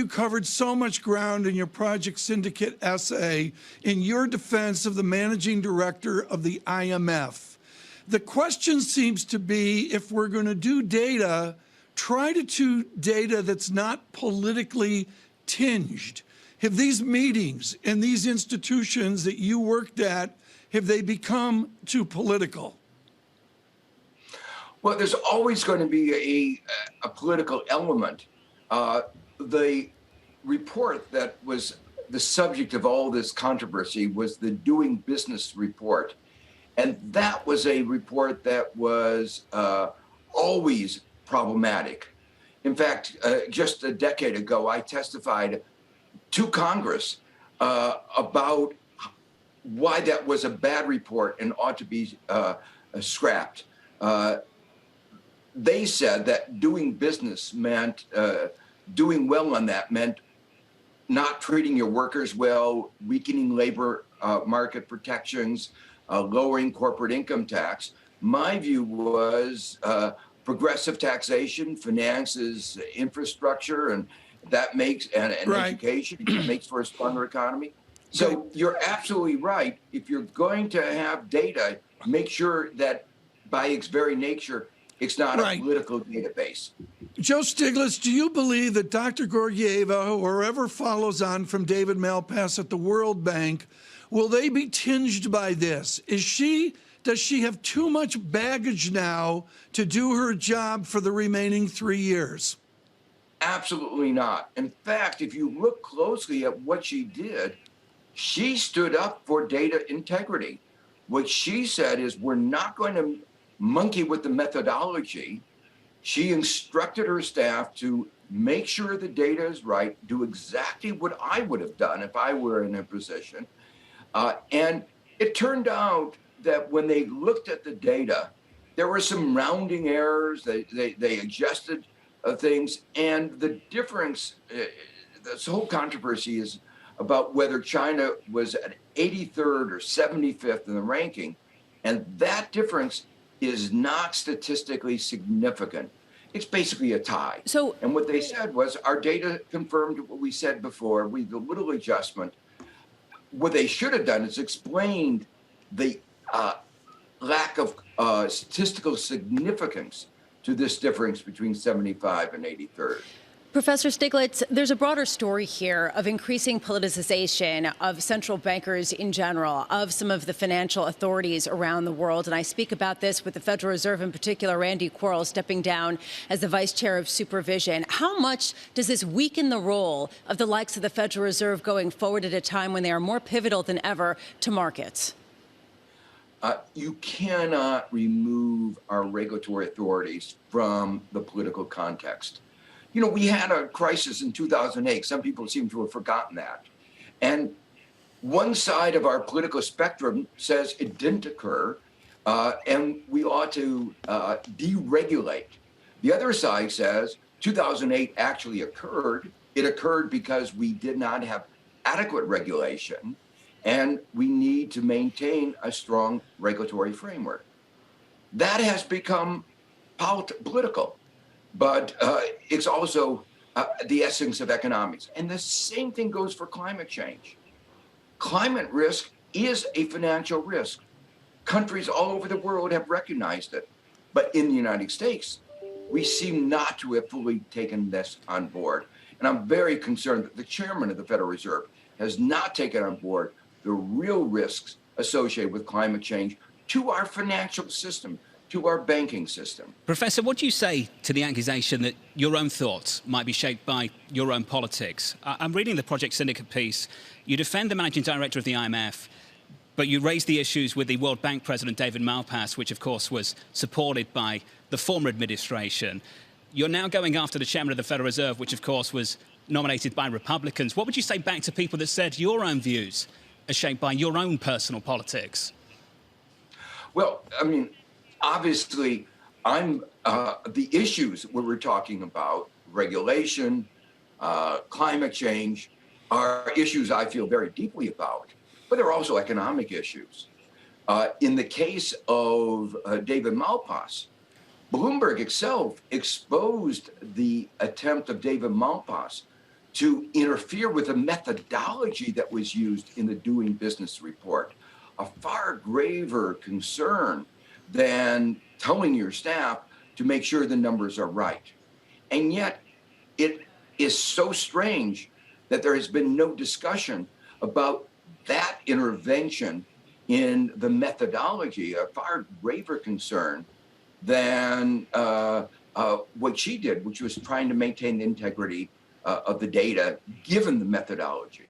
You covered so much ground in your Project Syndicate essay in your defense of the managing director of the IMF. The question seems to be, if we're going to do data, try to do data that's not politically tinged. Have these meetings and these institutions that you worked at, have they become too political? Well, there's always going to be a political element. The report that was the subject of all this controversy was the Doing Business report. And that was a report that was always problematic. In fact, just a decade ago, I testified to Congress about why that was a bad report and ought to be scrapped. They said that doing business meant, doing well on that meant not treating your workers well, weakening labor market protections, lowering corporate income tax. My view was progressive taxation finances infrastructure, and that makes, and Right. education that makes for a stronger economy. So you're absolutely right. If you're going to have data, make sure that by its very nature, it's not a political database. Joe Stiglitz, do you believe that Dr. Georgieva, or whoever follows on from David Malpass at the World Bank, will they be tinged by this? Does she have too much baggage now to do her job for the remaining 3 years? Absolutely not. In fact, if you look closely at what she did, she stood up for data integrity. What she said is, we're not going to monkey with the methodology. She instructed her staff to make sure the data is right, do exactly what I would have done if I were in a position. And it turned out that when they looked at the data, there were some rounding errors. They adjusted things. And the difference, this whole controversy is about whether China was at 83rd or 75th in the ranking. And that difference is not statistically significant. It's basically a tie. And what they said was, our data confirmed what we said before, with a little adjustment. What they should have done is explained the lack of statistical significance to this difference between 75 and 83rd. Professor Stiglitz, there's a broader story here of increasing politicization of central bankers in general, of some of the financial authorities around the world. And I speak about this with the Federal Reserve in particular, Randy Quarles stepping down as the vice chair of supervision. How much does this weaken the role of the likes of the Federal Reserve going forward at a time when they are more pivotal than ever to markets? You cannot remove our regulatory authorities from the political context. You know, we had a crisis in 2008. Some people seem to have forgotten that. And one side of our political spectrum says it didn't occur, and we ought to deregulate. The other side says 2008 actually occurred. It occurred because we did not have adequate regulation, and we need to maintain a strong regulatory framework. That has become political. But it's also the essence of economics. And the same thing goes for climate change. Climate risk is a financial risk. Countries all over the world have recognized it. But in the United States, we seem not to have fully taken this on board. And I'm very concerned that the chairman of the Federal Reserve has not taken on board the real risks associated with climate change to our financial system, to our banking system. Professor, what do you say to the accusation that your own thoughts might be shaped by your own politics? I'm reading the Project Syndicate piece. You defend the managing director of the IMF, but you raise the issues with the World Bank president, David Malpass, which of course was supported by the former administration. You're now going after the chairman of the Federal Reserve, which of course was nominated by Republicans. What would you say back to people that said your own views are shaped by your own personal politics? Well, I mean, obviously, the issues we were talking about, regulation, climate change, are issues I feel very deeply about, but there are also economic issues. In the case of David Malpass, Bloomberg itself exposed the attempt of David Malpass to interfere with the methodology that was used in the doing business report. A far graver concern than telling your staff to make sure the numbers are right. And yet it is so strange that there has been no discussion about that intervention in the methodology, a far graver concern than what she did, which was trying to maintain the integrity of the data given the methodology.